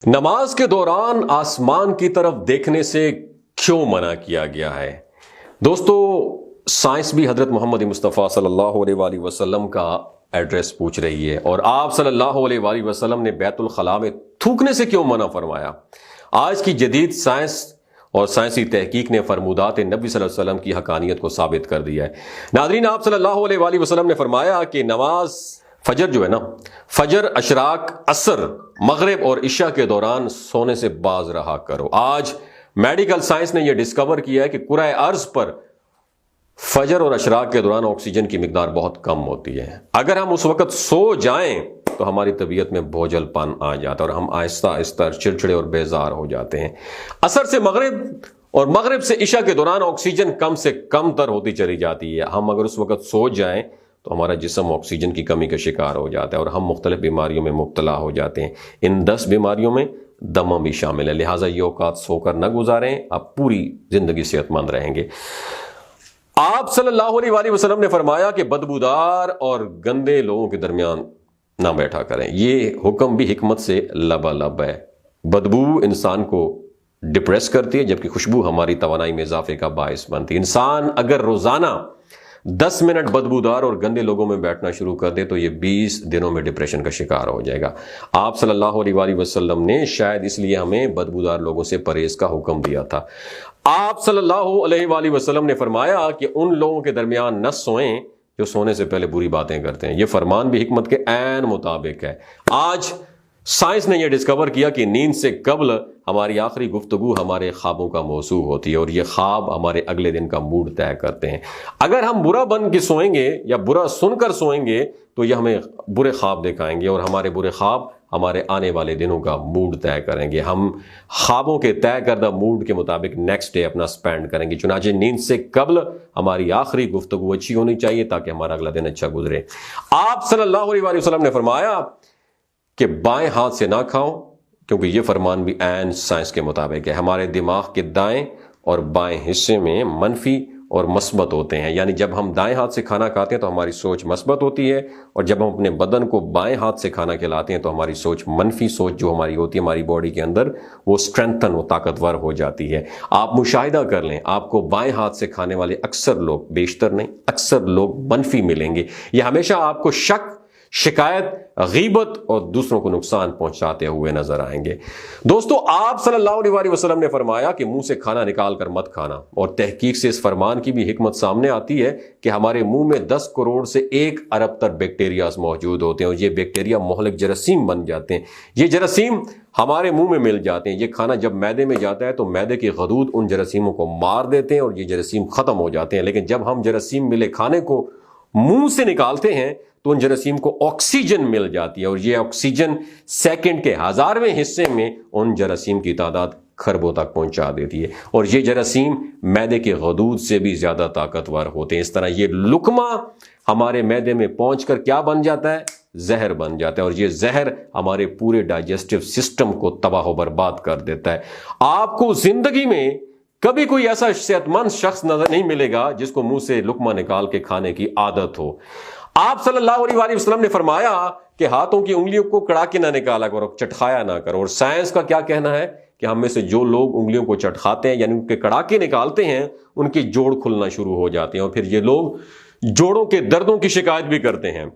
नमाज के दौरान आसमान की तरफ देखने से क्यों मना किया गया है? दोस्तों, साइंस भी हजरत मोहम्मद मुस्तफ़ा सल्लल्लाहु अलैहि वसल्लम का एड्रेस पूछ रही है और आप सल्लल्लाहु अलैहि वसल्लम ने बैतुल खला में थूकने से क्यों मना फरमाया? आज की जदीद साइंस और साइंसी तहकीक ने फरमूदात नबी सल्लल्लाहु अलैहि वसल्लम की हकानियत को साबित कर दिया है। नाज़रीन, आप सल्लल्लाहु अलैहि वसल्लम ने फरमाया कि नमाज फजर जो है ना, फजर, अशराक, असर, मगरिब और इशा के दौरान सोने से बाज रहा करो। आज मेडिकल साइंस ने यह डिस्कवर किया है कि कुराए अर्ज पर फजर और अशराक के दौरान ऑक्सीजन की मिकदार बहुत कम होती है। अगर हम उस वक्त सो जाएं तो हमारी तबीयत में बोझलपन आ जाता है और हम आहिस्ता आहिस्ता चिड़चिड़े और बेजार हो जाते हैं। असर से मगरिब और मगरिब से इशा के दौरान ऑक्सीजन कम से कम तर होती चली जाती है। हम अगर उस वक्त सो जाएं तो हमारा जिस्म ऑक्सीजन की कमी का शिकार हो जाता है और हम मुख्तलिफ बीमारियों में मुब्तला हो जाते हैं। इन 10 बीमारियों में दमा भी शामिल है। लिहाजा ये औकात सोकर न गुजारें, आप पूरी जिंदगी सेहतमंद रहेंगे। आप सल्लल्लाहु अलैहि वसल्लम ने फरमाया कि बदबूदार और गंदे लोगों के दरमियान ना बैठा करें। ये हुक्म भी हिकमत से लबालब है। बदबू इंसान को डिप्रेस करती है, जबकि खुशबू हमारी तवानाई में इजाफे का बायस बनती है। इंसान अगर रोजाना 10 मिनट बदबूदार और गंदे लोगों में बैठना शुरू कर दे तो ये 20 दिनों में डिप्रेशन का शिकार हो जाएगा। आप सल्लल्लाहु अलैहि वसल्लम ने शायद इसलिए हमें बदबूदार लोगों से परहेज का हुक्म दिया था। आप सल्लल्लाहु अलैहि वसल्लम ने फरमाया कि उन लोगों के दरमियान न सोएं जो सोने से पहले बुरी बातें करते हैं। यह फरमान भी हिकमत के ऐन मुताबिक है। आज साइंस ने यह डिस्कवर किया कि नींद से कबल हमारी आखिरी गुफ्तगू हमारे ख्वाबों का मौसू होती है और ये ख्वाब हमारे अगले दिन का मूड तय करते हैं। अगर हम बुरा बन के सोएंगे या बुरा सुनकर सोएंगे तो यह हमें बुरे ख्वाब दिखाएंगे और हमारे बुरे ख्वाब हमारे आने वाले दिनों का मूड तय करेंगे। हम ख्वाबों के तय करदा मूड के मुताबिक नेक्स्ट डे अपना स्पेंड करेंगे। चुनांचे नींद से कबल हमारी आखिरी गुफ्तगू अच्छी होनी चाहिए ताकि हमारा अगला दिन अच्छा गुजरे। आप सल्लल्लाहु अलैहि वसल्लम ने फरमाया कि बाएं हाथ से ना खाओ, क्योंकि यह फरमान भी ऐन साइंस के मुताबिक है। हमारे दिमाग के दाएं और बाएं हिस्से में मनफी और मस्बत होते हैं। यानी जब हम दाएं हाथ से खाना खाते हैं तो हमारी सोच मस्बत होती है और जब हम अपने बदन को बाएं हाथ से खाना खिलाते हैं तो हमारी सोच मनफी सोच जो हमारी होती है हमारी बॉडी के अंदर, वो स्ट्रेंथन, वो ताकतवर हो जाती है। आप मुशाहिदा कर लें, आपको बाएं हाथ से खाने वाले अक्सर लोग, बेशतर नहीं अक्सर लोग मनफी मिलेंगे। ये हमेशा आपको शक, शिकायत, गीबत और दूसरों को नुकसान पहुंचाते हुए नजर आएंगे। दोस्तों, आप सल्लल्लाहु अलैहि वसल्लम ने फरमाया कि मुंह से खाना निकाल कर मत खाना और तहकीक से इस फरमान की भी हिकमत सामने आती है कि हमारे मुंह में 10 करोड़ से 1 अरब तक बैक्टीरियाज मौजूद होते हैं और ये बैक्टीरिया मोहलिक जरासीम बन जाते हैं। ये जरासीम हमारे मुंह में मिल जाते हैं। ये खाना जब मैदे में जाता है तो मैदे के गदूद उन जरासीमों को मार देते हैं और ये जरासीम खत्म हो जाते हैं। लेकिन जब हम जरासीम मिले खाने को मुंह से निकालते हैं तो उन जरासीम को ऑक्सीजन मिल जाती है और ये ऑक्सीजन सेकंड के 1000वें हिस्से में उन जरासीम की तादाद खरबों तक पहुंचा देती है और ये जरासीम मैदे के गदूद से भी ज्यादा ताकतवर होते हैं। इस तरह ये लुकमा हमारे मैदे में पहुंचकर क्या बन जाता है? जहर बन जाता है और ये जहर हमारे पूरे डाइजेस्टिव सिस्टम को तबाह बर्बाद कर देता है। आपको जिंदगी में कभी कोई ऐसा सेहतमंद शख्स नजर नहीं मिलेगा जिसको मुंह से लुकमा निकाल के खाने की आदत हो। आप सल्लल्लाहु अलैहि वसल्लम ने फरमाया कि हाथों की उंगलियों को कड़ाके ना निकाला करो, चटखाया ना करो। और साइंस का क्या कहना है कि हम में से जो लोग उंगलियों को चटखाते हैं यानी उनके कड़ाके निकालते हैं, उनके जोड़ खुलना शुरू हो जाते हैं और फिर ये लोग जोड़ों के दर्दों की शिकायत भी करते हैं।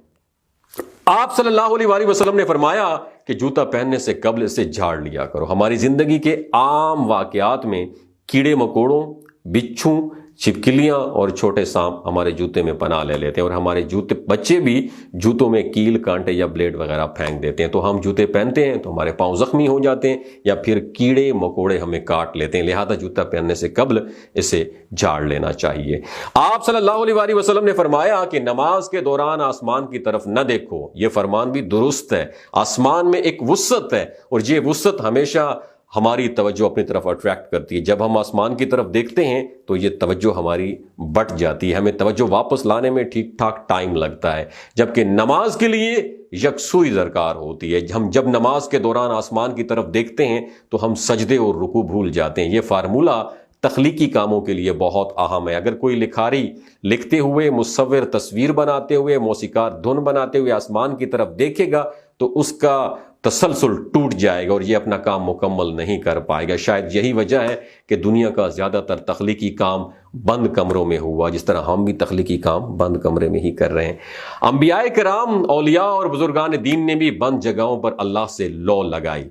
आप सल्लल्लाहु अलैहि वसल्लम ने फरमाया कि जूता पहनने से कब्ल से झाड़ लिया करो। हमारी जिंदगी के आम वाकयात में कीड़े मकोड़ों, बिच्छू, छिपकलियां और छोटे सांप हमारे जूते में पनाह ले लेते हैं और हमारे जूते, बच्चे भी जूतों में कील, कांटे या ब्लेड वगैरह फेंक देते हैं। तो हम जूते पहनते हैं तो हमारे पांव जख्मी हो जाते हैं या फिर कीड़े मकोड़े हमें काट लेते हैं। लिहाजा जूता पहनने से कबल इसे झाड़ लेना चाहिए। आप सल्लल्लाहु अलैहि वसल्लम ने फरमाया कि नमाज के दौरान आसमान की तरफ न देखो। यह फरमान भी दुरुस्त है। आसमान में एक वुसअत है और ये वुसअत हमेशा हमारी तवज्जो अपनी तरफ अट्रैक्ट करती है। जब हम आसमान की तरफ देखते हैं तो ये तवज्जो हमारी बट जाती है, हमें तवज्जो वापस लाने में ठीक ठाक टाइम लगता है, जबकि नमाज के लिए यकसुई दरकार होती है। हम जब नमाज के दौरान आसमान की तरफ देखते हैं तो हम सजदे और रुकू भूल जाते हैं। ये फार्मूला तख्लीकी कामों के लिए बहुत अहम है। अगर कोई लिखारी लिखते हुए, मुसव्विर तस्वीर बनाते हुए, मौसीकार धुन बनाते हुए आसमान की तरफ देखेगा तो उसका तसलसल टूट जाएगा और ये अपना काम मुकम्मल नहीं कर पाएगा। शायद यही वजह है कि दुनिया का ज़्यादातर तख्लीकी काम बंद कमरों में हुआ, जिस तरह हम भी तख्लीकी काम बंद कमरे में ही कर रहे हैं। अंबियाए किराम, औलिया और बुजुर्गान दीन ने भी बंद जगहों पर अल्लाह से लौ लगाई।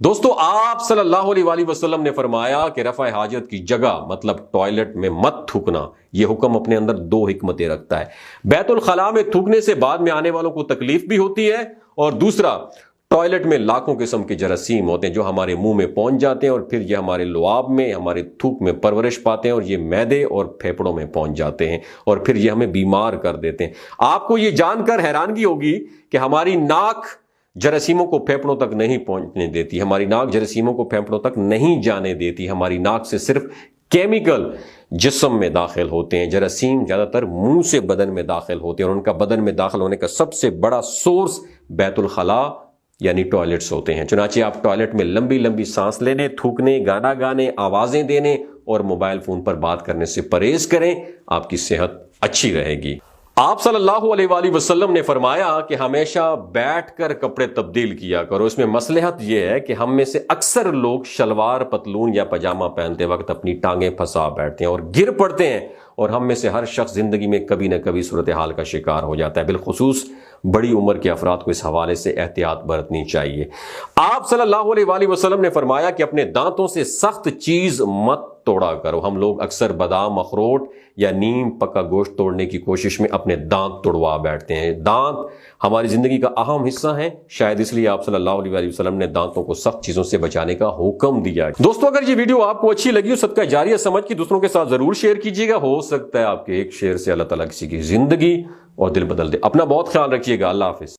दोस्तों, आप सल्लल्लाहु अलैहि वसल्लम ने फरमाया कि रफ़ा हाजत की जगह मतलब टॉयलेट में मत थूकना, यह हुक्म अपने अंदर दो हिकमतें रखता है। बैतुल खला में थूकने से बाद में आने वालों को तकलीफ भी होती है, और दूसरा, टॉयलेट में लाखों किस्म के जरासीम होते हैं जो हमारे मुंह में पहुंच जाते हैं और फिर ये हमारे लुआब में, हमारे थूक में परवरिश पाते हैं और ये मैदे और फेफड़ों में पहुंच जाते हैं और फिर ये हमें बीमार कर देते हैं। आपको ये जानकर हैरानगी होगी कि हमारी नाक जरासीमों को फेफड़ों तक नहीं पहुंचने देती, हमारी नाक जरासीमों को फेफड़ों तक नहीं जाने देती। हमारी नाक से सिर्फ केमिकल जिस्म में दाखिल होते हैं। जरासीम ज्यादातर मुंह से बदन में दाखिल होते हैं और उनका बदन में दाखिल होने का सबसे बड़ा सोर्स बैतुल खला यानी टॉयलेट्स होते हैं। चुनांचे आप टॉयलेट में लंबी लंबी सांस लेने, थूकने, गाना गाने, आवाजें देने और मोबाइल फोन पर बात करने से परहेज करें, आपकी सेहत अच्छी रहेगी। आप सल्लल्लाहु अलैहि वसल्लम ने फरमाया कि हमेशा बैठकर कपड़े तब्दील किया करो। इसमें मसलहत यह है कि हम में से अक्सर लोग शलवार, पतलून या पजामा पहनते वक्त अपनी टांगें फंसा बैठते हैं और गिर पड़ते हैं, और हम में से हर शख्स जिंदगी में कभी न कभी सूरत हाल का शिकार हो जाता है। बिलखुसूस बड़ी उम्र के अफराद को इस हवाले से एहतियात बरतनी चाहिए। आप सल्लल्लाहु अलैहि वसल्लम ने फरमाया कि अपने दांतों से सख्त चीज मत तोड़ा करो। हम लोग अक्सर बादाम, अखरोट या नीम पका गोश्त तोड़ने की कोशिश में अपने दांत तोड़वा बैठते हैं। दांत हमारी जिंदगी का अहम हिस्सा है, शायद इसलिए आप सल्लल्लाहु अलैहि वसल्लम ने दांतों को सख्त चीजों से बचाने का हुक्म दिया। दोस्तों, अगर ये वीडियो आपको अच्छी लगी हो, सदका जारिया समझ के दूसरों के साथ जरूर शेयर कीजिएगा। हो सकता है आपके एक शेयर से अल्लाह ताला किसी की जिंदगी और दिल बदल दे। अपना बहुत ख्याल रखिएगा। अल्लाह हाफिज।